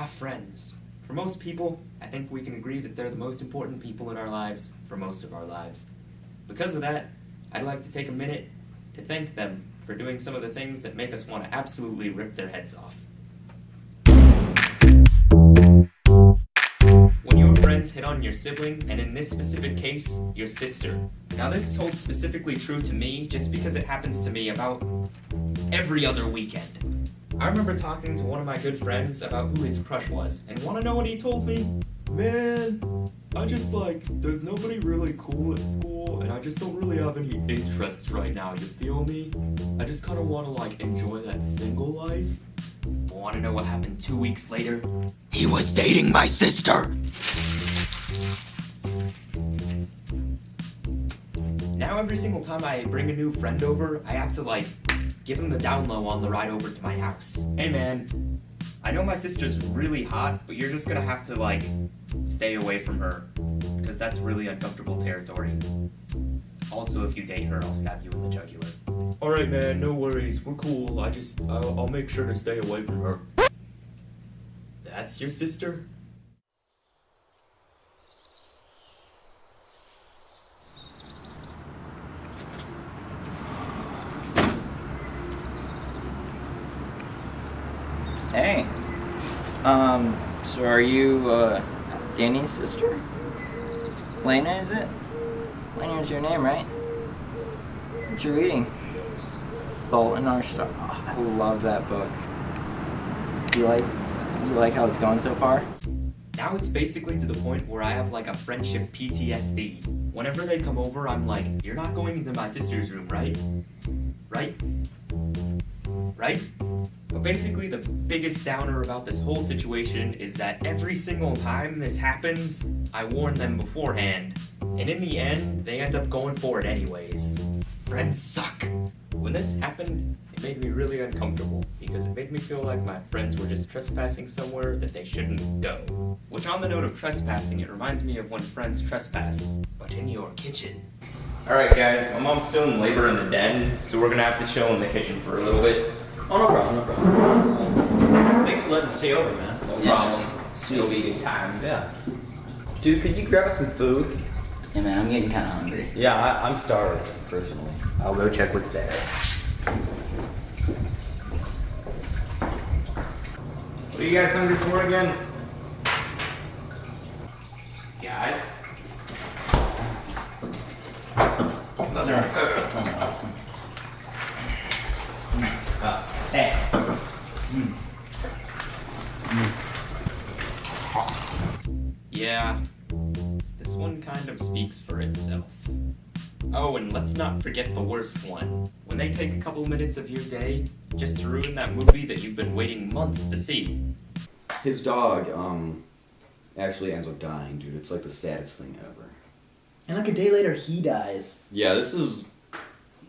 Friends. For most people, I think we can agree that they're the most important people in our lives for most of our lives. Because of that, I'd like to take a minute to thank them for doing some of the things that make us want to absolutely rip their heads off. When your friends hit on your sibling, and in this specific case, your sister. Now this holds specifically true to me just because it happens to me about every other weekend. I remember talking to one of my good friends about who his crush was, and wanna know what he told me? Man, I just there's nobody really cool at school, and I just don't really have any interests right now, you feel me? I just kinda wanna enjoy that single life. Wanna know what happened 2 weeks later? He was dating my sister! Now every single time I bring a new friend over, I have to give him the down low on the ride over to my house. Hey man, I know my sister's really hot, but you're just gonna have to stay away from her, because that's really uncomfortable territory. Also, if you date her, I'll stab you in the jugular. Alright man, no worries, we're cool, I'll make sure to stay away from her. That's your sister? Hey, so are you, Danny's sister? Lena, is it? Lena is your name, right? What you reading? Fault in Our Stars. Oh, I love that book. You like how it's going so far? Now it's basically to the point where I have a friendship PTSD. Whenever they come over, I'm like, you're not going into my sister's room, right? Right? Right? But basically the biggest downer about this whole situation is that every single time this happens, I warn them beforehand. And in the end, they end up going for it anyways. Friends suck! When this happened, it made me really uncomfortable, because it made me feel like my friends were just trespassing somewhere that they shouldn't go. Which, on the note of trespassing, it reminds me of when friends trespass, but in your kitchen. Alright guys, my mom's still in labor in the den, so we're gonna have to chill in the kitchen for a little bit. Oh, no problem, no problem. Thanks for letting us stay over, man. No problem. Still be good times. Yeah. Dude, could you grab us some food? Yeah, man, I'm getting kind of hungry. Yeah, I'm starved, personally. I'll go check what's there. What are you guys hungry for again? Guys? Hey. Yeah, this one kind of speaks for itself. Oh, and let's not forget the worst one. When they take a couple minutes of your day just to ruin that movie that you've been waiting months to see. His dog, actually ends up dying, dude. It's the saddest thing ever. And a day later, he dies. Yeah,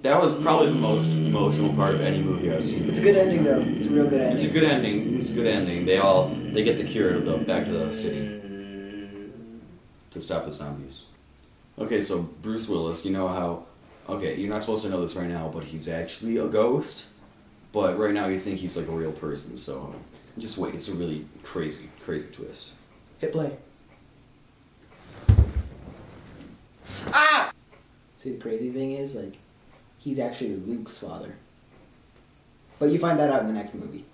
that was probably the most emotional part of any movie I've seen. It's a good ending, though. It's a real good ending. It's a good ending. They get the cure to go back to the city to stop the zombies. Okay, so Bruce Willis, you know how, you're not supposed to know this right now, but he's actually a ghost. But right now you think he's a real person, so just wait. It's a really crazy, crazy twist. Hit play. Ah! See, the crazy thing is, he's actually Luke's father. But you find that out in the next movie.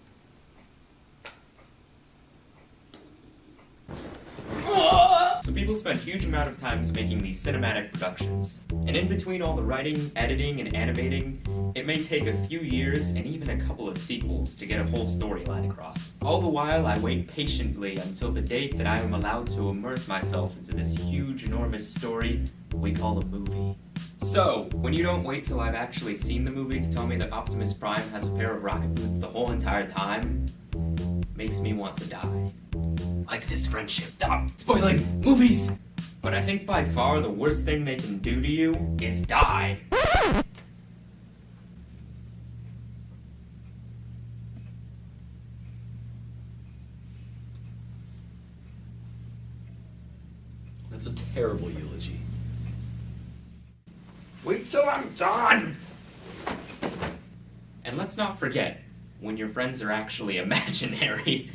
So people spend huge amount of times making these cinematic productions. And in between all the writing, editing, and animating, it may take a few years and even a couple of sequels to get a whole storyline across. All the while, I wait patiently until the date that I am allowed to immerse myself into this huge, enormous story we call a movie. So, when you don't wait till I've actually seen the movie to tell me that Optimus Prime has a pair of rocket boots the whole entire time, makes me want to die. Like this friendship. Stop spoiling movies! But I think by far the worst thing they can do to you is die. That's a terrible eulogy. Wait till I'm done! And let's not forget, when your friends are actually imaginary.